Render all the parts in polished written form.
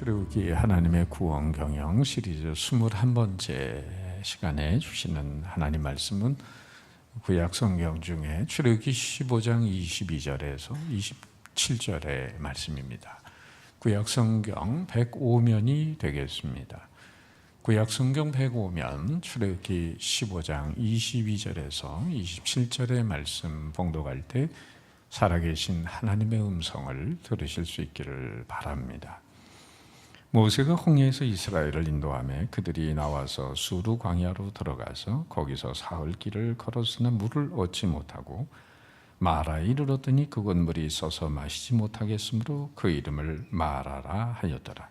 출애굽기 하나님의 구원 경영 시리즈 21번째 시간에 주시는 하나님 말씀은 구약 성경 중에 출애굽기 15장 22절에서 27절의 말씀입니다. 구약 성경 105면이 되겠습니다. 구약 성경 105면 출애굽기 15장 22절에서 27절의 말씀 봉독할 때 살아계신 하나님의 음성을 들으실 수 있기를 바랍니다. 모세가 홍해에서 이스라엘을 인도하며 그들이 나와서 수르 광야로 들어가서 거기서 사흘 길을 걸었으나 물을 얻지 못하고 마라에 이르렀더니 그곳 물이 썩어 마시지 못하겠으므로 그 이름을 마라라 하였더라.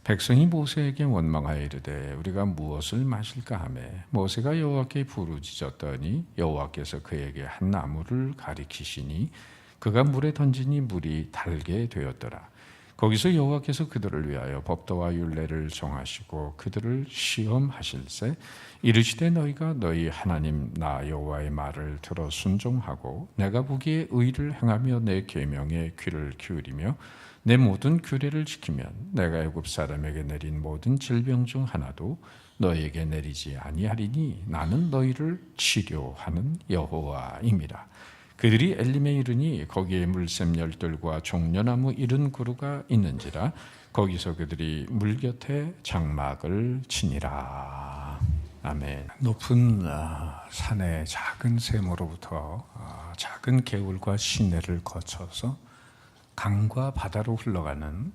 백성이 모세에게 원망하여 이르되 우리가 무엇을 마실까 하며 모세가 여호와께 부르짖었더니 여호와께서 그에게 한 나무를 가리키시니 그가 물에 던지니 물이 달게 되었더라. 거기서 여호와께서 그들을 위하여 법도와 율례를 정하시고 그들을 시험하실세 이르시되 너희가 너희 하나님 나 여호와의 말을 들어 순종하고 내가 보기에 의를 행하며 내 계명에 귀를 기울이며 내 모든 규례를 지키면 내가 애굽 사람에게 내린 모든 질병 중 하나도 너희에게 내리지 아니하리니 나는 너희를 치료하는 여호와임이라. 그들이 엘림에 이르니 거기에 물샘 열들과 종려나무 이른 그루가 있는지라 거기서 그들이 물 곁에 장막을 치니라. 아멘. 높은 산의 작은 샘으로부터 작은 개울과 시내를 거쳐서 강과 바다로 흘러가는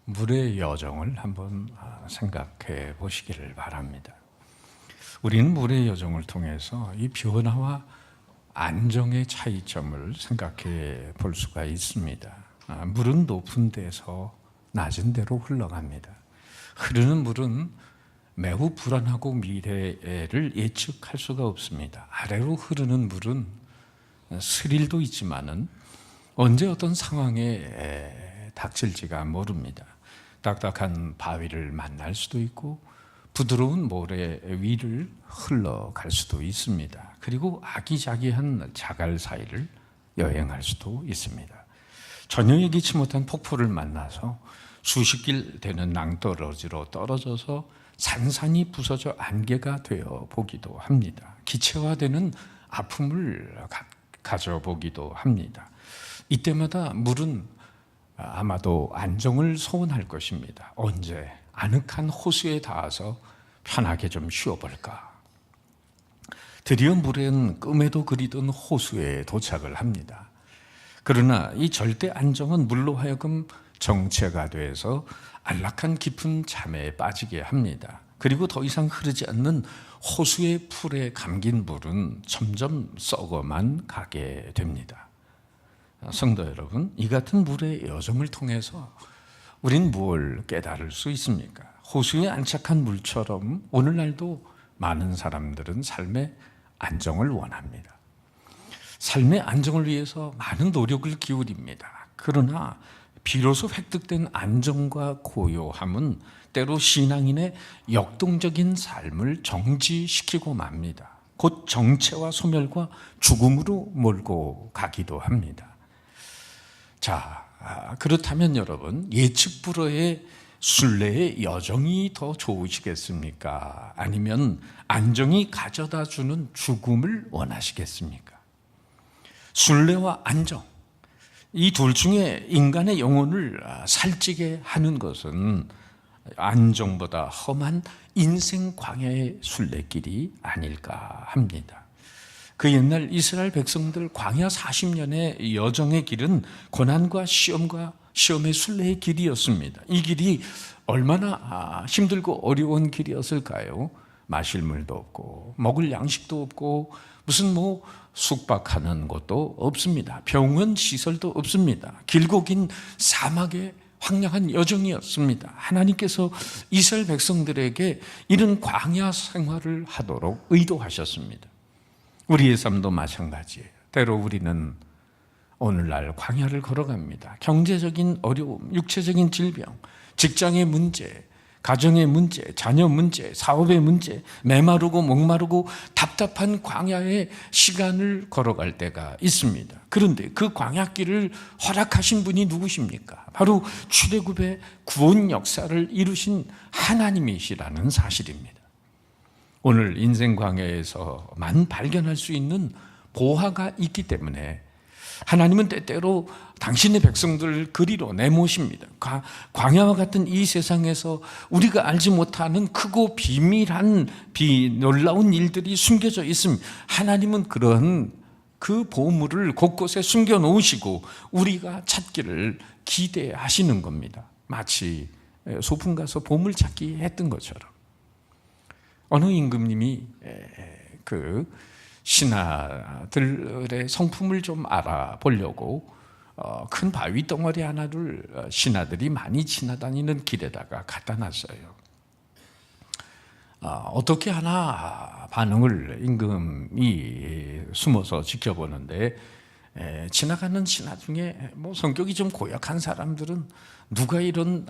물의 여정을 한번 생각해 보시기를 바랍니다. 우리는 물의 여정을 통해서 이 변화와 안정의 차이점을 생각해 볼 수가 있습니다. 물은 높은 데서 낮은 데로 흘러갑니다. 흐르는 물은 매우 불안하고 미래를 예측할 수가 없습니다. 아래로 흐르는 물은 스릴도 있지만은 언제 어떤 상황에 닥칠지가 모릅니다. 딱딱한 바위를 만날 수도 있고 부드러운 모래 위를 흘러갈 수도 있습니다. 그리고 아기자기한 자갈 사이를 여행할 수도 있습니다. 전혀 예기치 못한 폭포를 만나서 수십 길 되는 낭떠러지로 떨어져서 산산이 부서져 안개가 되어 보기도 합니다. 기체화되는 아픔을 가져보기도 합니다. 이때마다 물은 아마도 안정을 소원할 것입니다. 언제 아늑한 호수에 닿아서 편하게 좀 쉬어볼까. 드디어 물은 꿈에도 그리던 호수에 도착을 합니다. 그러나 이 절대 안정은 물로 하여금 정체가 돼서 안락한 깊은 잠에 빠지게 합니다. 그리고 더 이상 흐르지 않는 호수의 풀에 감긴 물은 점점 썩어만 가게 됩니다. 성도 여러분, 이 같은 물의 여정을 통해서 우린 무엇을 깨달을 수 있습니까? 호수에 안착한 물처럼 오늘날도 많은 사람들은 삶의 안정을 원합니다. 삶의 안정을 위해서 많은 노력을 기울입니다. 그러나 비로소 획득된 안정과 고요함은 때로 신앙인의 역동적인 삶을 정지시키고 맙니다. 곧 정체와 소멸과 죽음으로 몰고 가기도 합니다. 자, 그렇다면 여러분, 예측 불허의 순례의 여정이 더 좋으시겠습니까? 아니면 안정이 가져다 주는 죽음을 원하시겠습니까? 순례와 안정, 이 둘 중에 인간의 영혼을 살찌게 하는 것은 안정보다 험한 인생 광야의 순례길이 아닐까 합니다. 그 옛날 이스라엘 백성들 광야 40년의 여정의 길은 고난과 시험의 순례의 길이었습니다. 이 길이 얼마나 힘들고 어려운 길이었을까요? 마실 물도 없고 먹을 양식도 없고 무슨 숙박하는 것도 없습니다. 병원 시설도 없습니다. 길고 긴 사막의 황량한 여정이었습니다. 하나님께서 이스라엘 백성들에게 이런 광야 생활을 하도록 의도하셨습니다. 우리의 삶도 마찬가지예요. 때로 우리는 오늘날 광야를 걸어갑니다. 경제적인 어려움, 육체적인 질병, 직장의 문제, 가정의 문제, 자녀 문제, 사업의 문제, 메마르고 목마르고 답답한 광야의 시간을 걸어갈 때가 있습니다. 그런데 그 광야길을 허락하신 분이 누구십니까? 바로 출애굽의 구원 역사를 이루신 하나님이시라는 사실입니다. 오늘 인생 광야에서만 발견할 수 있는 보화가 있기 때문에 하나님은 때때로 당신의 백성들을 그리로 내모십니다. 광야와 같은 이 세상에서 우리가 알지 못하는 크고 비밀한 놀라운 일들이 숨겨져 있습니다. 하나님은 그런 그 보물을 곳곳에 숨겨놓으시고 우리가 찾기를 기대하시는 겁니다. 마치 소풍 가서 보물 찾기 했던 것처럼. 어느 임금님이 그 신하들의 성품을 좀 알아보려고 큰 바위 덩어리 하나를 신하들이 많이 지나다니는 길에다가 갖다 놨어요. 어떻게 하나 반응을 임금이 숨어서 지켜보는데 지나가는 신하 중에 뭐 성격이 좀 고약한 사람들은 누가 이런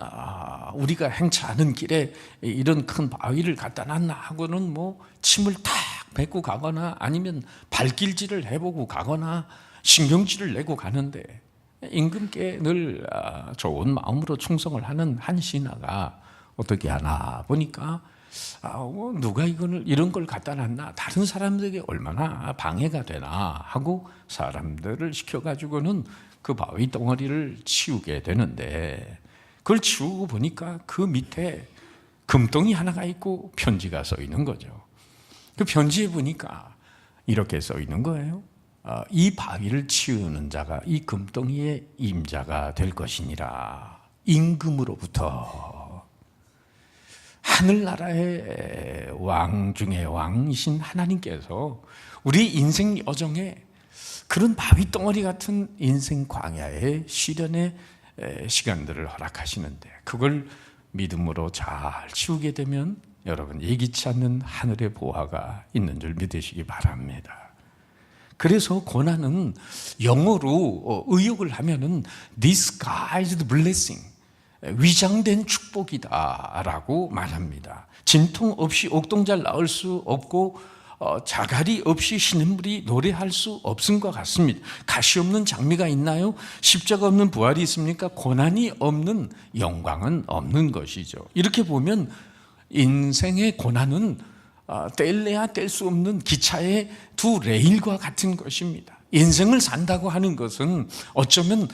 우리가 행차하는 길에 이런 큰 바위를 갖다 놨나 하고는 뭐 침을 탁 뱉고 가거나 아니면 발길질을 해보고 가거나 신경질을 내고 가는데 임금께 늘 좋은 마음으로 충성을 하는 한 신하가 어떻게 하나 보니까 누가 이런 걸 갖다 놨나, 다른 사람들에게 얼마나 방해가 되나 하고 사람들을 시켜가지고는 그 바위 덩어리를 치우게 되는데, 그걸 치우고 보니까 그 밑에 금덩이 하나가 있고 편지가 써 있는 거죠. 그 편지에 보니까 이렇게 써 있는 거예요. 이 바위를 치우는 자가 이 금덩이의 임자가 될 것이니라. 임금으로부터, 하늘나라의 왕 중에 왕이신 하나님께서 우리 인생 여정에 그런 바위 덩어리 같은 인생 광야의 시련의 시간들을 허락하시는데, 그걸 믿음으로 잘 치우게 되면 여러분 예기치 않는 하늘의 보화가 있는 줄 믿으시기 바랍니다. 그래서 고난은 영어로 의역을 하면은 disguised blessing, 위장된 축복이다라고 말합니다. 진통 없이 옥동잘 나올 수 없고 자갈이 없이 시냇물이 노래할 수 없음과 같습니다. 가시 없는 장미가 있나요? 십자가 없는 부활이 있습니까? 고난이 없는 영광은 없는 것이죠. 이렇게 보면 인생의 고난은 뗄래야 뗄 수 없는 기차의 두 레일과 같은 것입니다. 인생을 산다고 하는 것은 어쩌면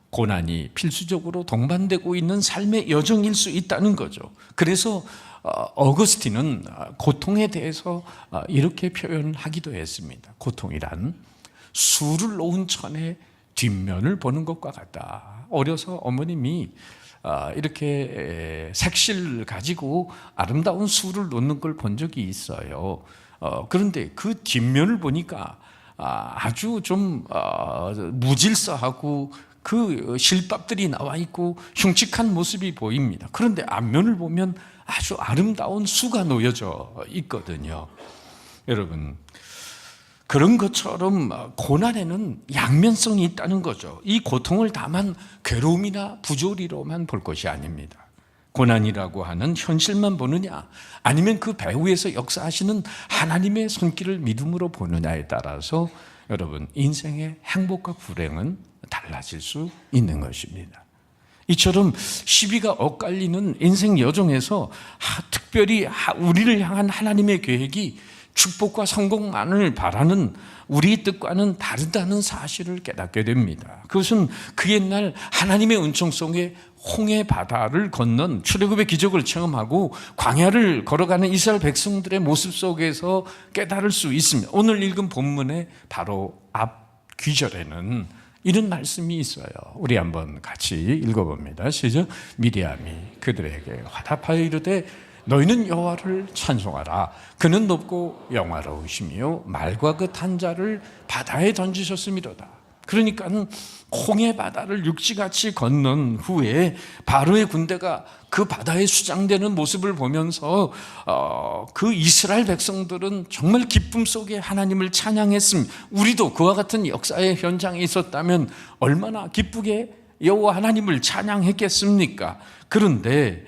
고난이 필수적으로 동반되고 있는 삶의 여정일 수 있다는 거죠. 그래서 어거스틴은 고통에 대해서 이렇게 표현하기도 했습니다. 고통이란 술을 놓은 천의 뒷면을 보는 것과 같다. 어려서 어머님이 이렇게 색실을 가지고 아름다운 술을 놓는 걸 본 적이 있어요. 그런데 그 뒷면을 보니까 아주 좀 무질서하고 그 실밥들이 나와 있고 흉측한 모습이 보입니다. 그런데 앞면을 보면 아주 아름다운 수가 놓여져 있거든요. 여러분, 그런 것처럼 고난에는 양면성이 있다는 거죠. 이 고통을 다만 괴로움이나 부조리로만 볼 것이 아닙니다. 고난이라고 하는 현실만 보느냐, 아니면 그 배후에서 역사하시는 하나님의 손길을 믿음으로 보느냐에 따라서 여러분 인생의 행복과 불행은 달라질 수 있는 것입니다. 이처럼 시비가 엇갈리는 인생 여정에서 특별히 우리를 향한 하나님의 계획이 축복과 성공만을 바라는 우리의 뜻과는 다르다는 사실을 깨닫게 됩니다. 그것은 그 옛날 하나님의 은총 속에 홍해 바다를 건넌 출애굽의 기적을 체험하고 광야를 걸어가는 이스라엘 백성들의 모습 속에서 깨달을 수 있습니다. 오늘 읽은 본문의 바로 앞 귀절에는 이런 말씀이 있어요. 우리 한번 같이 읽어봅니다. 시작. 미리암이 그들에게 화답하여 이르되 너희는 여호와를 찬송하라. 그는 높고 영화로우시며 말과 그 탄자를 바다에 던지셨음이로다. 그러니까 홍해 바다를 육지같이 건넌 후에 바로의 군대가 그 바다에 수장되는 모습을 보면서 그 이스라엘 백성들은 정말 기쁨 속에 하나님을 찬양했습니다. 우리도 그와 같은 역사의 현장에 있었다면 얼마나 기쁘게 여호와 하나님을 찬양했겠습니까? 그런데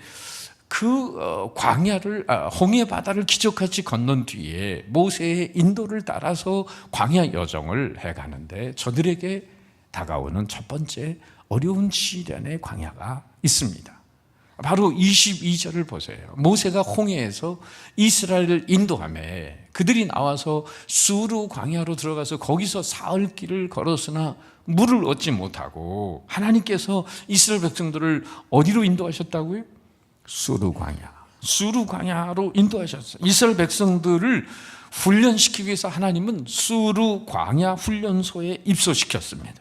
광야를 홍해 바다를 기적같이 건넌 뒤에 모세의 인도를 따라서 광야 여정을 해가는데 저들에게 다가오는 첫 번째 어려운 시련의 광야가 있습니다. 바로 22절을 보세요. 모세가 홍해에서 이스라엘을 인도하며 그들이 나와서 수르 광야로 들어가서 거기서 사흘 길을 걸었으나 물을 얻지 못하고 하나님께서 이스라엘 백성들을 어디로 인도하셨다고요? 수르 광야로 인도하셨어요. 이스라엘 백성들을 훈련시키기 위해서 하나님은 수르 광야 훈련소에 입소시켰습니다.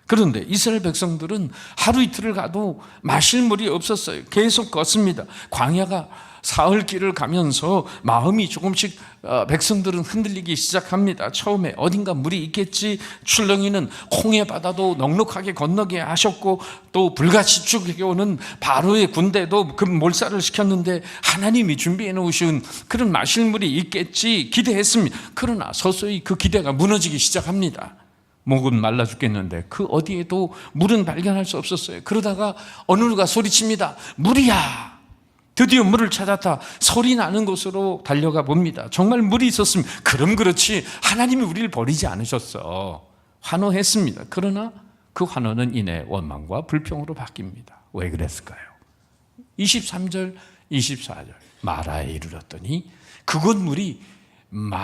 그런데 이스라엘 백성들은 하루 이틀을 가도 마실 물이 없었어요. 계속 걷습니다. 광야가 사흘 길을 가면서 마음이 조금씩 백성들은 흔들리기 시작합니다. 처음에 어딘가 물이 있겠지. 출렁이는 홍해 바다도 넉넉하게 건너게 하셨고 또 불같이 죽여오는 바로의 군대도 그 몰살을 시켰는데 하나님이 준비해 놓으신 그런 마실 물이 있겠지 기대했습니다. 그러나 서서히 그 기대가 무너지기 시작합니다. 목은 말라 죽겠는데 그 어디에도 물은 발견할 수 없었어요. 그러다가 어느 누가 소리칩니다. 물이야. 드디어 물을 찾았다. 소리 나는 곳으로 달려가 봅니다. 정말 물이 있었습니다. 그럼 그렇지 하나님이 우리를 버리지 않으셨어. 환호했습니다. 그러나 그 환호는 이내 원망과 불평으로 바뀝니다. 왜 그랬을까요? 23절 24절 마라에 이르렀더니 그곳 물이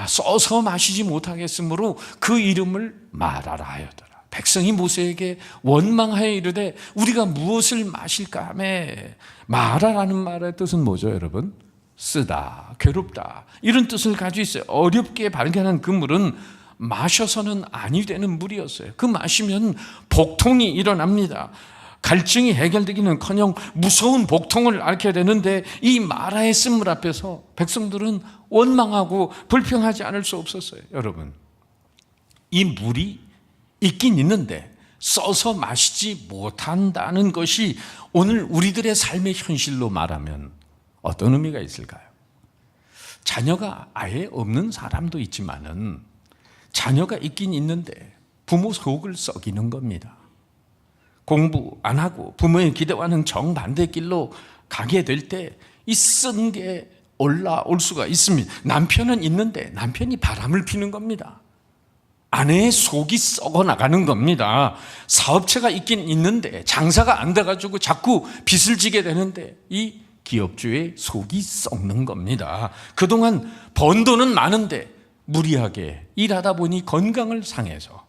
써서 마시지 못하겠으므로 그 이름을 마라라 하였더라. 백성이 모세에게 원망하여 이르되 우리가 무엇을 마실까 하며 마라라는 말의 뜻은 뭐죠, 여러분? 쓰다, 괴롭다 이런 뜻을 가지고 있어요. 어렵게 발견한 그 물은 마셔서는 아니 되는 물이었어요. 그 마시면 복통이 일어납니다. 갈증이 해결되기는커녕 무서운 복통을 앓게 되는데 이 마라의 쓴물 앞에서 백성들은 원망하고 불평하지 않을 수 없었어요. 여러분, 이 물이 있긴 있는데 써서 마시지 못한다는 것이 오늘 우리들의 삶의 현실로 말하면 어떤 의미가 있을까요? 자녀가 아예 없는 사람도 있지만은 자녀가 있긴 있는데 부모 속을 썩이는 겁니다. 공부 안 하고 부모의 기대와는 정반대 길로 가게 될 때 이 쓴 게 올라올 수가 있습니다. 남편은 있는데 남편이 바람을 피는 겁니다. 아내의 속이 썩어 나가는 겁니다. 사업체가 있긴 있는데 장사가 안 돼가지고 자꾸 빚을 지게 되는데 이 기업주의 속이 썩는 겁니다. 그동안 번 돈은 많은데 무리하게 일하다 보니 건강을 상해서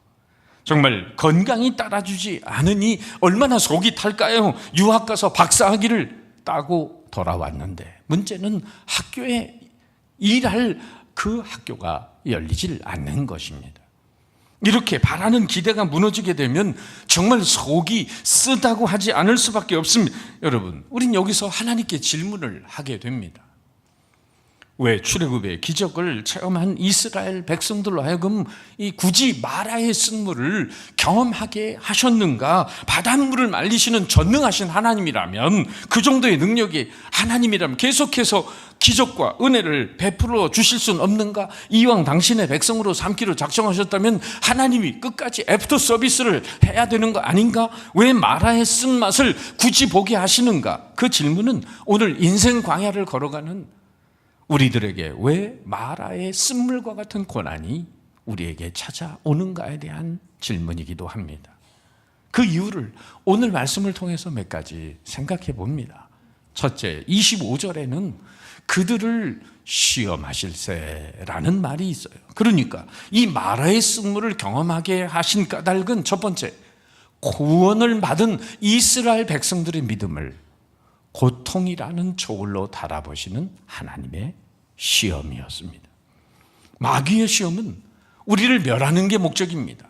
정말 건강이 따라주지 않으니 얼마나 속이 탈까요? 유학 가서 박사학위를 따고 돌아왔는데 문제는 학교에 일할 그 학교가 열리질 않는 것입니다. 이렇게 바라는 기대가 무너지게 되면 정말 속이 쓰다고 하지 않을 수밖에 없습니다. 여러분, 우린 여기서 하나님께 질문을 하게 됩니다. 왜 출애굽의 기적을 체험한 이스라엘 백성들로 하여금 굳이 마라의 쓴물을 경험하게 하셨는가? 바닷물을 말리시는 전능하신 하나님이라면, 그 정도의 능력이 하나님이라면 계속해서 기적과 은혜를 베풀어 주실 수는 없는가? 이왕 당신의 백성으로 삼기로 작정하셨다면 하나님이 끝까지 애프터 서비스를 해야 되는 거 아닌가? 왜 마라의 쓴맛을 굳이 보게 하시는가? 그 질문은 오늘 인생 광야를 걸어가는 우리들에게 왜 마라의 쓴물과 같은 고난이 우리에게 찾아오는가에 대한 질문이기도 합니다. 그 이유를 오늘 말씀을 통해서 몇 가지 생각해 봅니다. 첫째, 25절에는 그들을 시험하실세라는 말이 있어요. 그러니까 이 마라의 쓴물을 경험하게 하신 까닭은 첫 번째, 구원을 받은 이스라엘 백성들의 믿음을 고통이라는 저울로 달아보시는 하나님의 시험이었습니다. 마귀의 시험은 우리를 멸하는 게 목적입니다.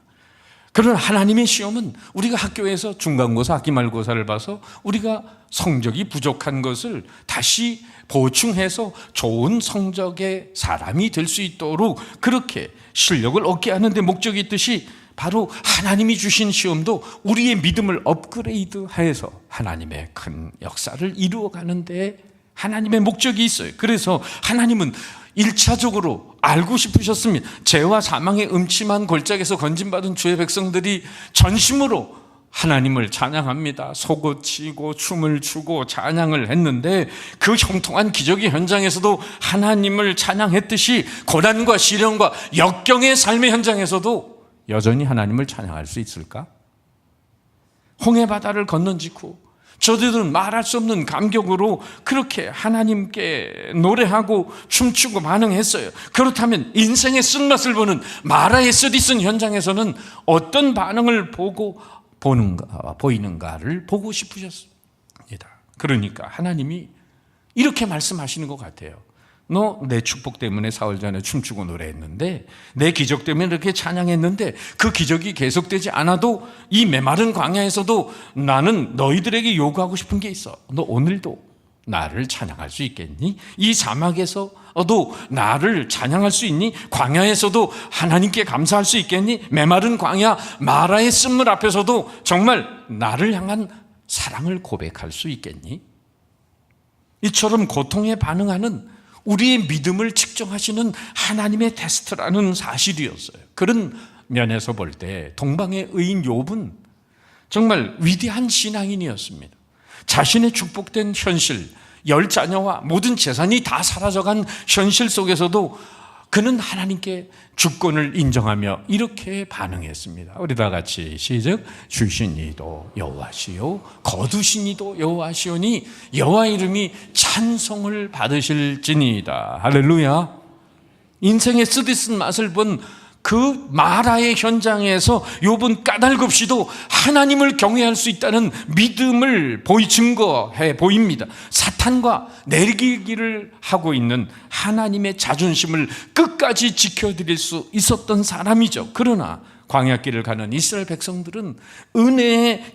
그러나 하나님의 시험은 우리가 학교에서 중간고사, 학기말고사를 봐서 우리가 성적이 부족한 것을 다시 보충해서 좋은 성적의 사람이 될 수 있도록 그렇게 실력을 얻게 하는 데 목적이 있듯이 바로 하나님이 주신 시험도 우리의 믿음을 업그레이드해서 하나님의 큰 역사를 이루어가는 데 하나님의 목적이 있어요. 그래서 하나님은 1차적으로 알고 싶으셨습니다. 죄와 사망의 음침한 골짜기에서 건진받은 주의 백성들이 전심으로 하나님을 찬양합니다. 속옷 치고 춤을 추고 찬양을 했는데 그 형통한 기적의 현장에서도 하나님을 찬양했듯이 고난과 시련과 역경의 삶의 현장에서도 여전히 하나님을 찬양할 수 있을까? 홍해 바다를 건넌 직후 저들은 말할 수 없는 감격으로 그렇게 하나님께 노래하고 춤추고 반응했어요. 그렇다면 인생의 쓴맛을 보는 마라의 쓰디쓴 현장에서는 어떤 반응을 보이는가를 보고 싶으셨습니다. 그러니까 하나님이 이렇게 말씀하시는 것 같아요. 너 내 축복 때문에 사흘 전에 춤추고 노래했는데, 내 기적 때문에 이렇게 찬양했는데 그 기적이 계속되지 않아도 이 메마른 광야에서도 나는 너희들에게 요구하고 싶은 게 있어. 너 오늘도 나를 찬양할 수 있겠니? 이 사막에서도 나를 찬양할 수 있니? 광야에서도 하나님께 감사할 수 있겠니? 메마른 광야 마라의 쓴물 앞에서도 정말 나를 향한 사랑을 고백할 수 있겠니? 이처럼 고통에 반응하는 우리의 믿음을 측정하시는 하나님의 테스트라는 사실이었어요. 그런 면에서 볼 때 동방의 의인 욥은 정말 위대한 신앙인이었습니다. 자신의 축복된 현실, 10자녀와 모든 재산이 다 사라져간 현실 속에서도 그는 하나님께 주권을 인정하며 이렇게 반응했습니다. 우리 다 같이 시작. 주신 이도 여호와시요 거두신 이도 여호와시오니 여호와 이름이 찬송을 받으실지니이다. 할렐루야. 인생의 쓰디쓴 맛을 본 그 마라의 현장에서 욥은 까닭없이도 하나님을 경외할 수 있다는 믿음을 증거해 보입니다. 사탄과 내리기를 하고 있는 하나님의 자존심을 끝까지 지켜드릴 수 있었던 사람이죠. 그러나 광야길을 가는 이스라엘 백성들은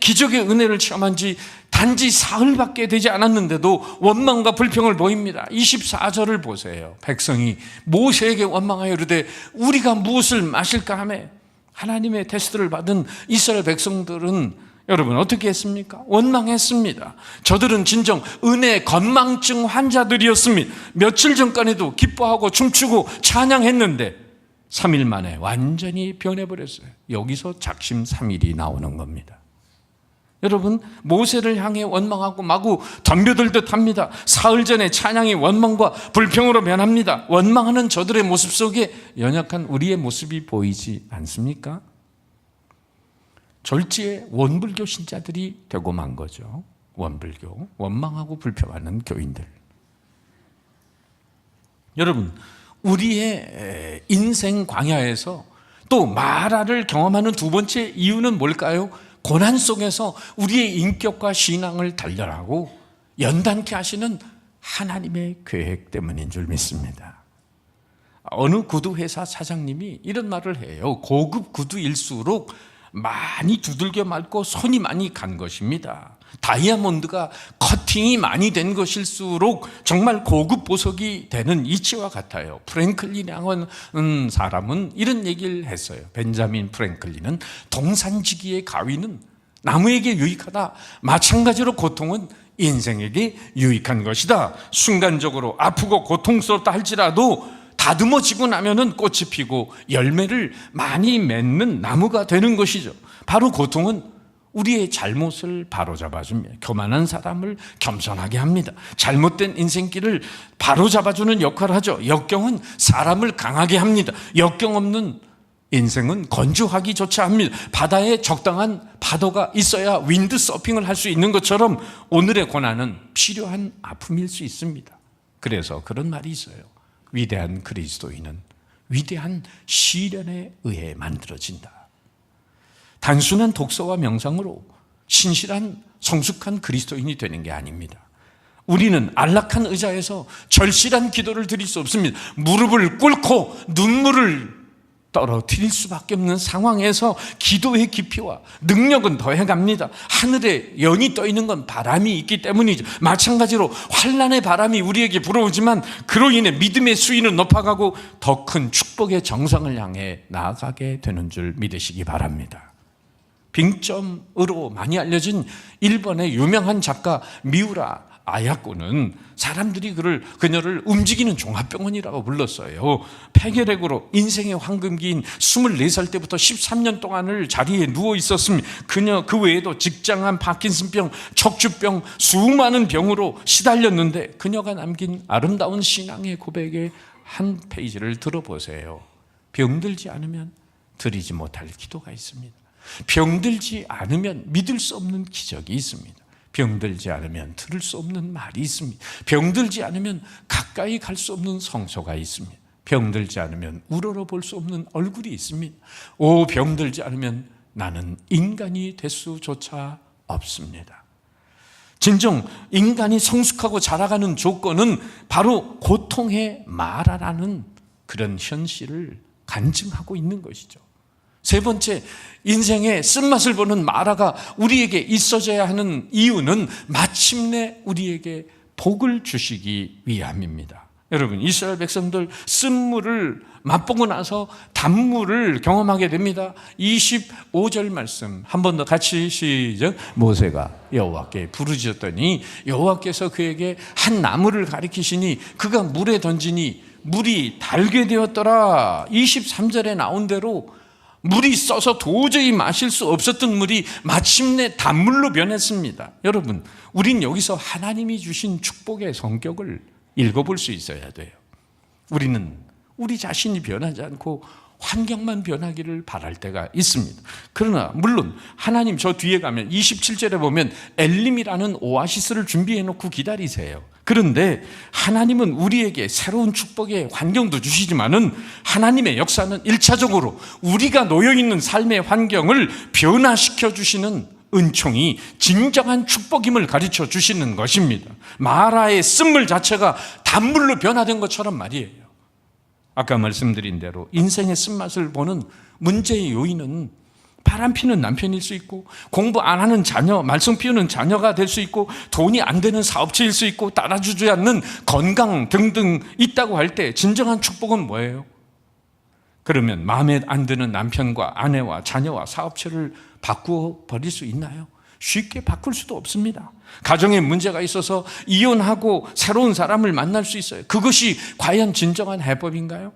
기적의 은혜를 체험한 지 단지 사흘밖에 되지 않았는데도 원망과 불평을 보입니다. 24절을 보세요. 백성이 모세에게 원망하여 이르되 우리가 무엇을 마실까 하며 하나님의 테스트를 받은 이스라엘 백성들은 여러분 어떻게 했습니까? 원망했습니다. 저들은 진정 은혜 건망증 환자들이었습니다. 며칠 전까지도 기뻐하고 춤추고 찬양했는데 3일 만에 완전히 변해버렸어요. 여기서 작심삼일이 나오는 겁니다. 여러분, 모세를 향해 원망하고 마구 덤벼들듯 합니다. 사흘 전에 찬양이 원망과 불평으로 변합니다. 원망하는 저들의 모습 속에 연약한 우리의 모습이 보이지 않습니까? 졸지에 원불교 신자들이 되고 만 거죠. 원불교, 원망하고 불평하는 교인들. 여러분, 우리의 인생 광야에서 또 마라를 경험하는 두 번째 이유는 뭘까요? 고난 속에서 우리의 인격과 신앙을 단련하고 연단케 하시는 하나님의 계획 때문인 줄 믿습니다. 어느 구두회사 사장님이 이런 말을 해요. 고급 구두일수록 많이 두들겨 맞고 손이 많이 간 것입니다. 다이아몬드가 커팅이 많이 된 것일수록 정말 고급 보석이 되는 이치와 같아요. 프랭클린이라는 사람은 이런 얘기를 했어요. 벤자민 프랭클린은 동산지기의 가위는 나무에게 유익하다. 마찬가지로 고통은 인생에게 유익한 것이다. 순간적으로 아프고 고통스럽다 할지라도 다듬어지고 나면은 꽃이 피고 열매를 많이 맺는 나무가 되는 것이죠. 바로 고통은 우리의 잘못을 바로잡아줍니다. 교만한 사람을 겸손하게 합니다. 잘못된 인생길을 바로잡아주는 역할을 하죠. 역경은 사람을 강하게 합니다. 역경 없는 인생은 건조하기조차 합니다. 바다에 적당한 파도가 있어야 윈드 서핑을 할 수 있는 것처럼 오늘의 고난은 필요한 아픔일 수 있습니다. 그래서 그런 말이 있어요. 위대한 그리스도인은 위대한 시련에 의해 만들어진다. 단순한 독서와 명상으로 신실한 성숙한 그리스도인이 되는 게 아닙니다. 우리는 안락한 의자에서 절실한 기도를 드릴 수 없습니다. 무릎을 꿇고 눈물을 떨어뜨릴 수밖에 없는 상황에서 기도의 깊이와 능력은 더해갑니다. 하늘에 연이 떠 있는 건 바람이 있기 때문이죠. 마찬가지로 환난의 바람이 우리에게 불어오지만 그로 인해 믿음의 수위는 높아가고 더 큰 축복의 정상을 향해 나아가게 되는 줄 믿으시기 바랍니다. 빙점으로 많이 알려진 일본의 유명한 작가 미우라 아야코는 사람들이 그녀를 움직이는 종합병원이라고 불렀어요. 폐결핵으로 인생의 황금기인 24살 때부터 13년 동안을 자리에 누워 있었습니다. 그녀 그 외에도 직장암, 파킨슨병, 척추병, 수많은 병으로 시달렸는데 그녀가 남긴 아름다운 신앙의 고백의 한 페이지를 들어보세요. 병들지 않으면 드리지 못할 기도가 있습니다. 병들지 않으면 믿을 수 없는 기적이 있습니다. 병들지 않으면 들을 수 없는 말이 있습니다. 병들지 않으면 가까이 갈 수 없는 성소가 있습니다. 병들지 않으면 우러러볼 수 없는 얼굴이 있습니다. 오, 병들지 않으면 나는 인간이 될 수조차 없습니다. 진정 인간이 성숙하고 자라가는 조건은 바로 고통에 말하라는 그런 현실을 간증하고 있는 것이죠. 세 번째, 인생의 쓴맛을 보는 마라가 우리에게 있어져야 하는 이유는 마침내 우리에게 복을 주시기 위함입니다. 여러분, 이스라엘 백성들 쓴물을 맛보고 나서 단물을 경험하게 됩니다. 25절 말씀 한 번 더 같이 시작. 모세가 여호와께 부르짖었더니 여호와께서 그에게 한 나무를 가리키시니 그가 물에 던지니 물이 달게 되었더라. 23절에 나온 대로 물이 써서 도저히 마실 수 없었던 물이 마침내 단물로 변했습니다. 여러분, 우린 여기서 하나님이 주신 축복의 성격을 읽어볼 수 있어야 돼요. 우리는 우리 자신이 변하지 않고 환경만 변하기를 바랄 때가 있습니다. 그러나 물론 하나님, 저 뒤에 가면 27절에 보면 엘림이라는 오아시스를 준비해 놓고 기다리세요. 그런데 하나님은 우리에게 새로운 축복의 환경도 주시지만은 하나님의 역사는 1차적으로 우리가 놓여있는 삶의 환경을 변화시켜 주시는 은총이 진정한 축복임을 가르쳐 주시는 것입니다. 마라의 쓴물 자체가 단물로 변화된 것처럼 말이에요. 아까 말씀드린 대로 인생의 쓴맛을 보는 문제의 요인은 바람피는 남편일 수 있고 공부 안 하는 자녀, 말썽 피우는 자녀가 될 수 있고 돈이 안 되는 사업체일 수 있고 따라주지 않는 건강 등등 있다고 할 때 진정한 축복은 뭐예요? 그러면 마음에 안 드는 남편과 아내와 자녀와 사업체를 바꾸어 버릴 수 있나요? 쉽게 바꿀 수도 없습니다. 가정에 문제가 있어서 이혼하고 새로운 사람을 만날 수 있어요. 그것이 과연 진정한 해법인가요?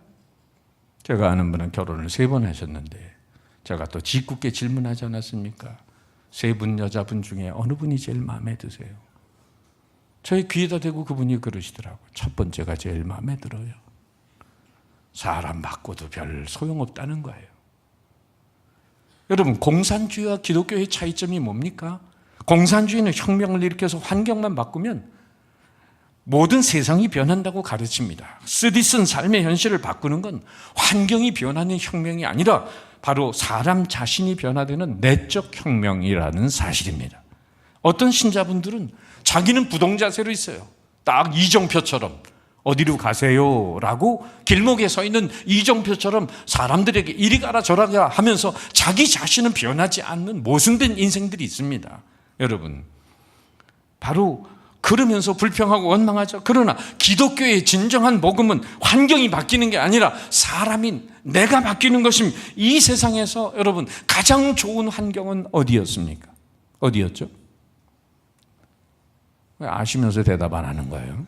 제가 아는 분은 결혼을 3번 하셨는데 제가 또 짓궂게 질문하지 않았습니까? 3분 여자분 중에 어느 분이 제일 마음에 드세요? 저희 귀에다 대고 그분이 그러시더라고요. 첫 번째가 제일 마음에 들어요. 사람 바꿔도 별 소용없다는 거예요. 여러분, 공산주의와 기독교의 차이점이 뭡니까? 공산주의는 혁명을 일으켜서 환경만 바꾸면 모든 세상이 변한다고 가르칩니다. 쓰디쓴 삶의 현실을 바꾸는 건 환경이 변하는 혁명이 아니라 바로 사람 자신이 변화되는 내적 혁명이라는 사실입니다. 어떤 신자분들은 자기는 부동자세로 있어요. 딱 이정표처럼 어디로 가세요? 라고 길목에 서 있는 이정표처럼 사람들에게 이리 가라 저라 가라 하면서 자기 자신은 변하지 않는 모순된 인생들이 있습니다. 여러분, 바로 그러면서 불평하고 원망하죠. 그러나 기독교의 진정한 복음은 환경이 바뀌는 게 아니라 사람인 내가 바뀌는 것입니다. 이 세상에서 여러분 가장 좋은 환경은 어디였습니까? 어디였죠? 왜 아시면서 대답 안 하는 거예요?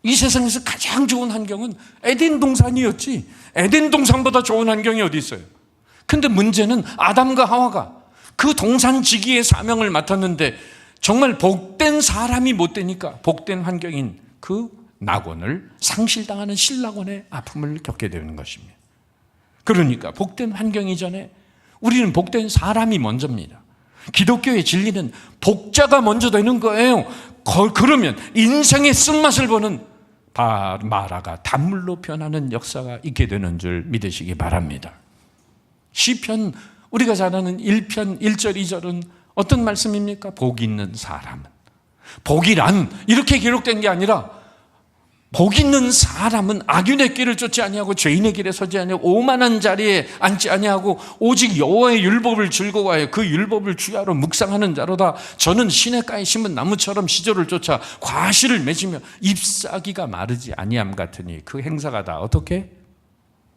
이 세상에서 가장 좋은 환경은 에덴 동산이었지. 에덴 동산보다 좋은 환경이 어디 있어요? 근데 문제는 아담과 하와가 그 동산지기의 사명을 맡았는데 정말 복된 사람이 못 되니까 복된 환경인 그 낙원을 상실당하는 신낙원의 아픔을 겪게 되는 것입니다. 그러니까 복된 환경 이전에 우리는 복된 사람이 먼저입니다. 기독교의 진리는 복자가 먼저 되는 거예요. 그러면 인생의 쓴맛을 보는 마라가 단물로 변하는 역사가 있게 되는 줄 믿으시기 바랍니다. 시편 우리가 잘 아는 1편 1절 2절은 어떤 말씀입니까? 복 있는 사람은, 복이란 이렇게 기록된 게 아니라 복 있는 사람은 악인의 길을 쫓지 아니하고 죄인의 길에 서지 아니하고 오만한 자리에 앉지 아니하고 오직 여호와의 율법을 즐거워하여 그 율법을 주야로 묵상하는 자로다. 저는 시냇가에 심은 나무처럼 시절을 쫓아 과실을 맺으며 잎사귀가 마르지 아니함 같으니 그 행사가 다 어떻게?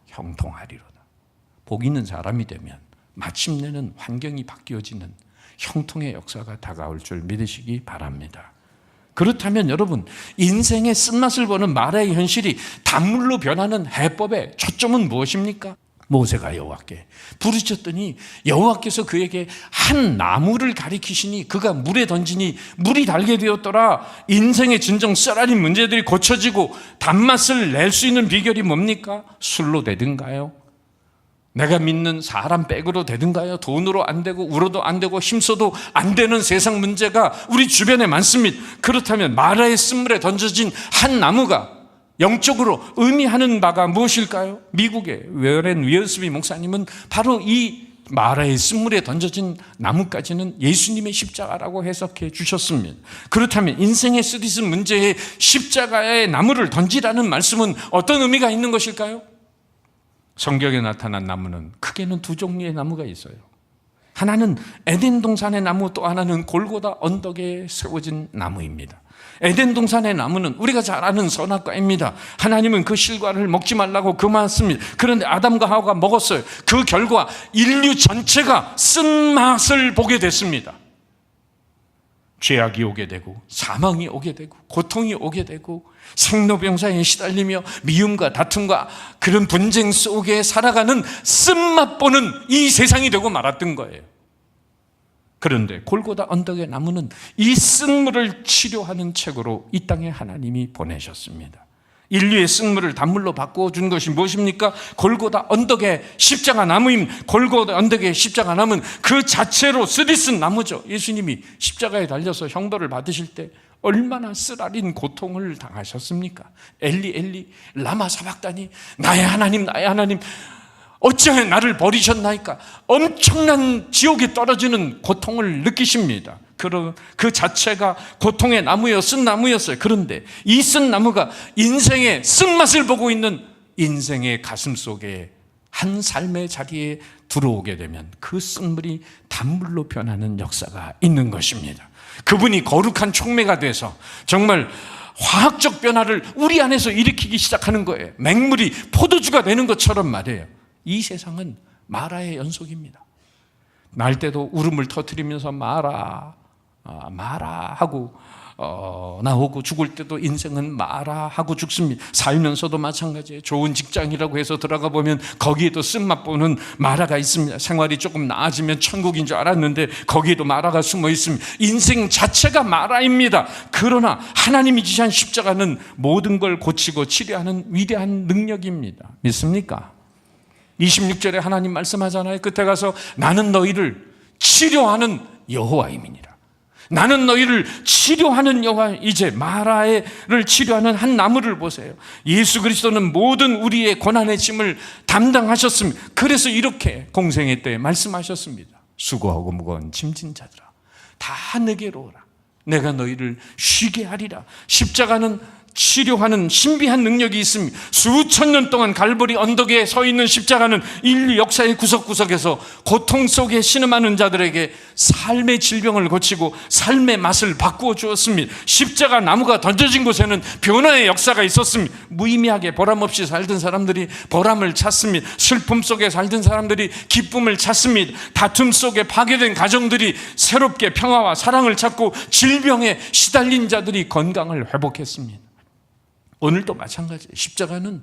형통하리로다. 복 있는 사람이 되면 마침내는 환경이 바뀌어지는 형통의 역사가 다가올 줄 믿으시기 바랍니다. 그렇다면 여러분, 인생의 쓴맛을 보는 마라의 현실이 단물로 변하는 해법의 초점은 무엇입니까? 모세가 여호와께 부르짖었더니 여호와께서 그에게 한 나무를 가리키시니 그가 물에 던지니 물이 달게 되었더라. 인생의 진정 썰어린 문제들이 고쳐지고 단맛을 낼 수 있는 비결이 뭡니까? 술로 되든가요? 내가 믿는 사람 백으로 되든가요? 돈으로 안 되고 울어도 안 되고 힘써도 안 되는 세상 문제가 우리 주변에 많습니다. 그렇다면 마라의 쓴물에 던져진 한 나무가 영적으로 의미하는 바가 무엇일까요? 미국의 워렌 위어스비 목사님은 바로 이 마라의 쓴물에 던져진 나무까지는 예수님의 십자가라고 해석해 주셨습니다. 그렇다면 인생의 쓰디쓴 문제에 십자가의 나무를 던지라는 말씀은 어떤 의미가 있는 것일까요? 성경에 나타난 나무는 크게는 두 종류의 나무가 있어요. 하나는 에덴 동산의 나무, 또 하나는 골고다 언덕에 세워진 나무입니다. 에덴 동산의 나무는 우리가 잘 아는 선악과입니다. 하나님은 그 실과를 먹지 말라고 금하셨습니다. 그런데 아담과 하와가 먹었어요. 그 결과 인류 전체가 쓴맛을 보게 됐습니다. 죄악이 오게 되고 사망이 오게 되고 고통이 오게 되고 생로병사에 시달리며 미움과 다툼과 그런 분쟁 속에 살아가는 쓴맛 보는 이 세상이 되고 말았던 거예요. 그런데 골고다 언덕의 나무는 이 쓴물을 치료하는 책으로 이 땅에 하나님이 보내셨습니다. 인류의 쓴물을 단물로 바꿔준 것이 무엇입니까? 골고다 언덕의 십자가 나무입니다. 골고다 언덕의 십자가 나무는 그 자체로 쓰디쓴 나무죠. 예수님이 십자가에 달려서 형벌을 받으실 때 얼마나 쓰라린 고통을 당하셨습니까? 엘리 엘리 라마 사박다니, 나의 하나님 나의 하나님 어찌하여 나를 버리셨나이까? 엄청난 지옥에 떨어지는 고통을 느끼십니다. 그 자체가 고통의 나무여 쓴 나무였어요. 그런데 이 쓴 나무가 인생의 쓴맛을 보고 있는 인생의 가슴 속에 한 삶의 자리에 들어오게 되면 그 쓴물이 단물로 변하는 역사가 있는 것입니다. 그분이 거룩한 촉매가 돼서 정말 화학적 변화를 우리 안에서 일으키기 시작하는 거예요. 맹물이 포도주가 되는 것처럼 말이에요. 이 세상은 마라의 연속입니다. 날 때도 울음을 터뜨리면서 마라 하고 나오고, 죽을 때도 인생은 마라 하고 죽습니다. 살면서도 마찬가지예요. 좋은 직장이라고 해서 들어가 보면 거기에도 쓴맛 보는 마라가 있습니다. 생활이 조금 나아지면 천국인 줄 알았는데 거기에도 마라가 숨어 있습니다. 인생 자체가 마라입니다. 그러나 하나님이 지시한 십자가는 모든 걸 고치고 치료하는 위대한 능력입니다. 믿습니까? 26절에 하나님 말씀하잖아요. 끝에 가서 나는 너희를 치료하는 여호와임이니라. 나는 너희를 치료하는 여호와. 이제 마라를 치료하는 한 나무를 보세요. 예수 그리스도는 모든 우리의 고난의 짐을 담당하셨습니다. 그래서 이렇게 공생애 때 말씀하셨습니다. 수고하고 무거운 짐진 자들아 다 내게로 오라. 내가 너희를 쉬게 하리라. 십자가는 치료하는 신비한 능력이 있습니다. 수천 년 동안 갈보리 언덕에 서 있는 십자가는 인류 역사의 구석구석에서 고통 속에 신음하는 자들에게 삶의 질병을 고치고 삶의 맛을 바꾸어 주었습니다. 십자가 나무가 던져진 곳에는 변화의 역사가 있었습니다. 무의미하게 보람 없이 살던 사람들이 보람을 찾습니다. 슬픔 속에 살던 사람들이 기쁨을 찾습니다. 다툼 속에 파괴된 가정들이 새롭게 평화와 사랑을 찾고 질병에 시달린 자들이 건강을 회복했습니다. 오늘도 마찬가지예요. 십자가는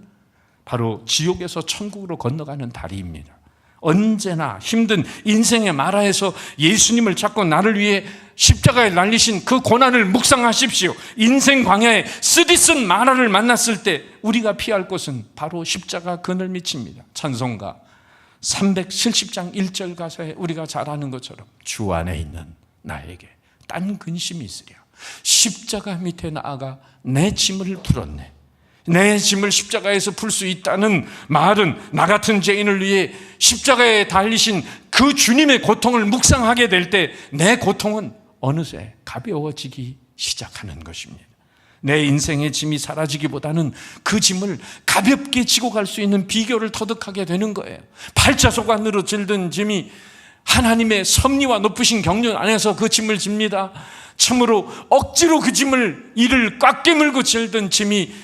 바로 지옥에서 천국으로 건너가는 다리입니다. 언제나 힘든 인생의 마라에서 예수님을 찾고 나를 위해 십자가에 날리신 그 고난을 묵상하십시오. 인생 광야에 쓰디쓴 마라를 만났을 때 우리가 피할 곳은 바로 십자가 그늘 밑입니다. 찬송가 370장 1절 가사에 우리가 잘 아는 것처럼 주 안에 있는 나에게 딴 근심이 있으랴. 십자가 밑에 나아가 내 짐을 풀었네. 내 짐을 십자가에서 풀 수 있다는 말은 나 같은 죄인을 위해 십자가에 달리신 그 주님의 고통을 묵상하게 될 때 내 고통은 어느새 가벼워지기 시작하는 것입니다. 내 인생의 짐이 사라지기보다는 그 짐을 가볍게 지고 갈 수 있는 비결을 터득하게 되는 거예요. 팔자속 안으로 질든 짐이 하나님의 섭리와 높으신 경륜 안에서 그 짐을 집니다. 참으로 억지로 그 짐을 이를 꽉 깨물고 질던 짐이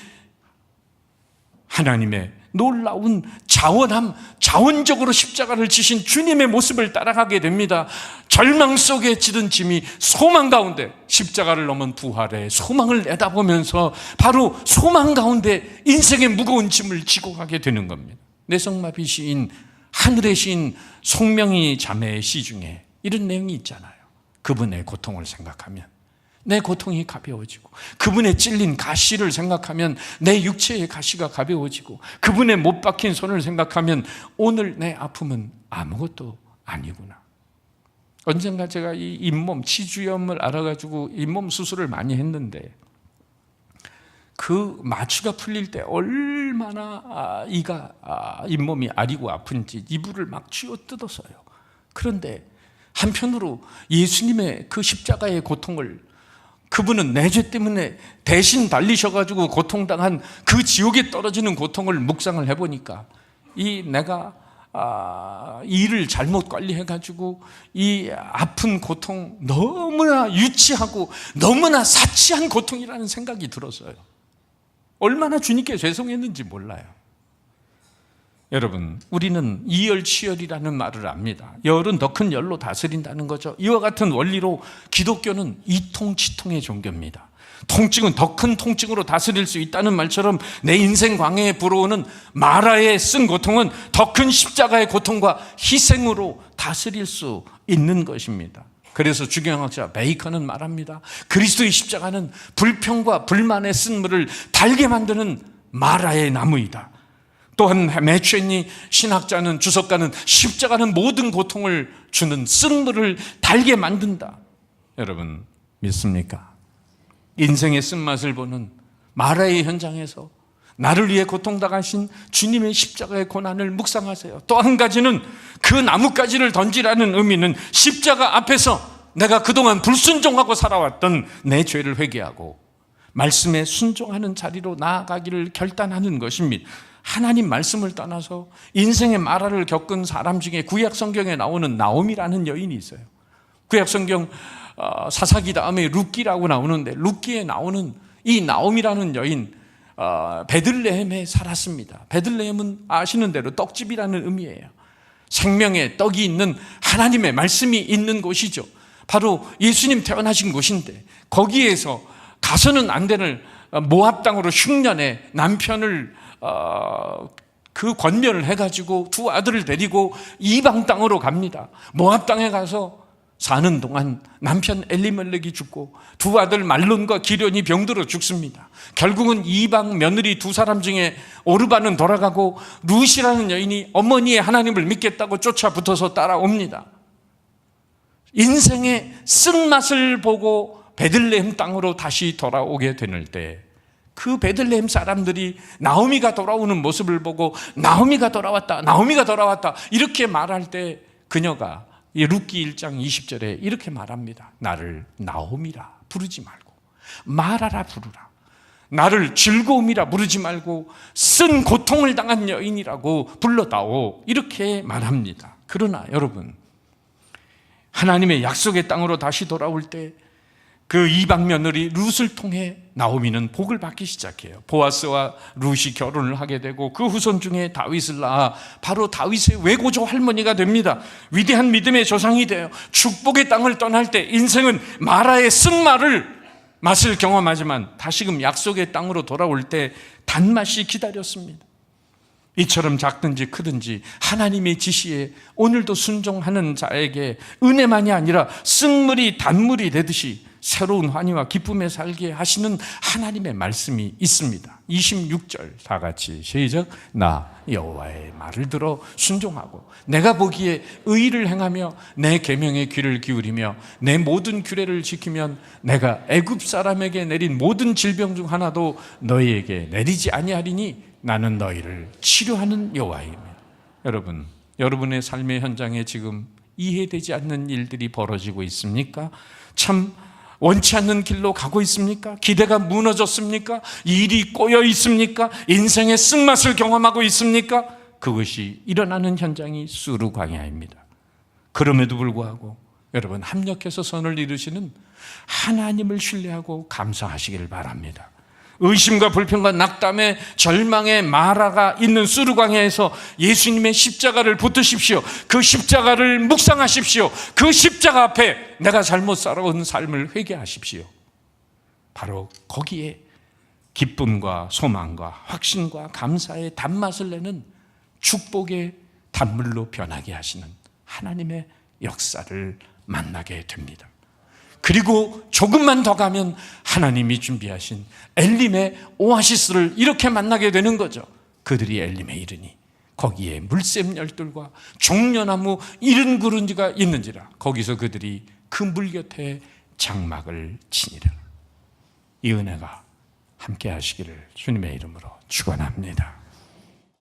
하나님의 놀라운 자원적으로 십자가를 지신 주님의 모습을 따라가게 됩니다. 절망 속에 지든 짐이 소망 가운데, 십자가를 넘은 부활의 소망을 내다보면서 바로 소망 가운데 인생의 무거운 짐을 지고 가게 되는 겁니다. 내성마비 시인, 하늘의 시인 송명희 자매의 시 중에 이런 내용이 있잖아요. 그분의 고통을 생각하면 내 고통이 가벼워지고, 그분의 찔린 가시를 생각하면 내 육체의 가시가 가벼워지고, 그분의 못 박힌 손을 생각하면 오늘 내 아픔은 아무것도 아니구나. 언젠가 제가 이 잇몸 치주염을 알아가지고 잇몸 수술을 많이 했는데, 그 마취가 풀릴 때 얼마나 잇몸이 아리고 아픈지 이불을 막 쥐어 뜯었어요. 그런데 한편으로 예수님의 그 십자가의 고통을, 그분은 내 죄 때문에 대신 달리셔가지고 고통당한 그 지옥에 떨어지는 고통을 묵상을 해보니까, 내가 일을 잘못 관리해가지고 이 아픈 고통, 너무나 유치하고 너무나 사치한 고통이라는 생각이 들었어요. 얼마나 주님께 죄송했는지 몰라요. 여러분, 우리는 이열치열이라는 말을 압니다. 열은 더 큰 열로 다스린다는 거죠. 이와 같은 원리로 기독교는 이통치통의 종교입니다. 통증은 더 큰 통증으로 다스릴 수 있다는 말처럼 내 인생 광해에 불어오는 마라에 쓴 고통은 더 큰 십자가의 고통과 희생으로 다스릴 수 있는 것입니다. 그래서 주경학자 베이컨은 말합니다. 그리스도의 십자가는 불평과 불만의 쓴물을 달게 만드는 마라의 나무이다. 또한 매추니 신학자는, 주석가는 십자가는 모든 고통을 주는 쓴물을 달게 만든다. 여러분, 믿습니까? 인생의 쓴맛을 보는 마라의 현장에서 나를 위해 고통당하신 주님의 십자가의 고난을 묵상하세요. 또 한 가지는 그 나뭇가지를 던지라는 의미는 십자가 앞에서 내가 그동안 불순종하고 살아왔던 내 죄를 회개하고 말씀에 순종하는 자리로 나아가기를 결단하는 것입니다. 하나님 말씀을 떠나서 인생의 마라를 겪은 사람 중에 구약 성경에 나오는 나오미라는 여인이 있어요. 구약 성경 사사기 다음에 룻기라고 나오는데, 룻기에 나오는 이 나오미라는 여인, 베들레헴에 살았습니다. 베들레헴은 아시는 대로 떡집이라는 의미예요. 생명의 떡이 있는, 하나님의 말씀이 있는 곳이죠. 바로 예수님 태어나신 곳인데, 거기에서 가서는 안 되는 모압 땅으로 흉년에 남편을 그 권면을 해가지고 두 아들을 데리고 이방 땅으로 갑니다. 모압 땅에 가서 사는 동안 남편 엘리멜렉이 죽고 두 아들 말론과 기련이 병들어 죽습니다. 결국은 이방 며느리 두 사람 중에 오르바는 돌아가고 룻이라는 여인이 어머니의 하나님을 믿겠다고 쫓아붙어서 따라옵니다. 인생의 쓴맛을 보고 베들레헴 땅으로 다시 돌아오게 되는 때, 그 베들레헴 사람들이 나오미가 돌아오는 모습을 보고 나오미가 돌아왔다, 나오미가 돌아왔다 이렇게 말할 때, 그녀가 룻기 1장 20절에 이렇게 말합니다. 나를 나오미라 부르지 말고 마라라 부르라. 나를 즐거움이라 부르지 말고 쓴 고통을 당한 여인이라고 불러다오, 이렇게 말합니다. 그러나 여러분, 하나님의 약속의 땅으로 다시 돌아올 때 그 이방 며느리 룻을 통해 나오미는 복을 받기 시작해요. 보아스와 룻이 결혼을 하게 되고 그 후손 중에 다윗을 낳아 바로 다윗의 외고조 할머니가 됩니다. 위대한 믿음의 조상이 돼요. 축복의 땅을 떠날 때 인생은 마라의 쓴맛을 경험하지만 다시금 약속의 땅으로 돌아올 때 단맛이 기다렸습니다. 이처럼 작든지 크든지 하나님의 지시에 오늘도 순종하는 자에게 은혜만이 아니라 쓴물이 단물이 되듯이 새로운 환희와 기쁨에 살게 하시는 하나님의 말씀이 있습니다. 26절 다 같이 시작. 나 여호와의 말을 들어 순종하고 내가 보기에 의를 행하며 내 계명에 귀를 기울이며 내 모든 규례를 지키면 내가 애굽 사람에게 내린 모든 질병 중 하나도 너희에게 내리지 아니하리니 나는 너희를 치료하는 여호와입니다. 여러분, 여러분의 삶의 현장에 지금 이해되지 않는 일들이 벌어지고 있습니까? 참 원치 않는 길로 가고 있습니까? 기대가 무너졌습니까? 일이 꼬여 있습니까? 인생의 쓴맛을 경험하고 있습니까? 그것이 일어나는 현장이 수르 광야입니다. 그럼에도 불구하고 여러분, 합력해서 선을 이루시는 하나님을 신뢰하고 감사하시길 바랍니다. 의심과 불평과 낙담의 절망의 마라가 있는 수르광야에서 예수님의 십자가를 붙드십시오. 그 십자가를 묵상하십시오. 그 십자가 앞에 내가 잘못 살아온 삶을 회개하십시오. 바로 거기에 기쁨과 소망과 확신과 감사의 단맛을 내는 축복의 단물로 변하게 하시는 하나님의 역사를 만나게 됩니다. 그리고 조금만 더 가면 하나님이 준비하신 엘림의 오아시스를 이렇게 만나게 되는 거죠. 그들이 엘림에 이르니 거기에 물샘 열들과 종려나무 이른 구른지가 있는지라. 거기서 그들이 그 물 곁에 장막을 치니라. 이 은혜가 함께 하시기를 주님의 이름으로 축원합니다.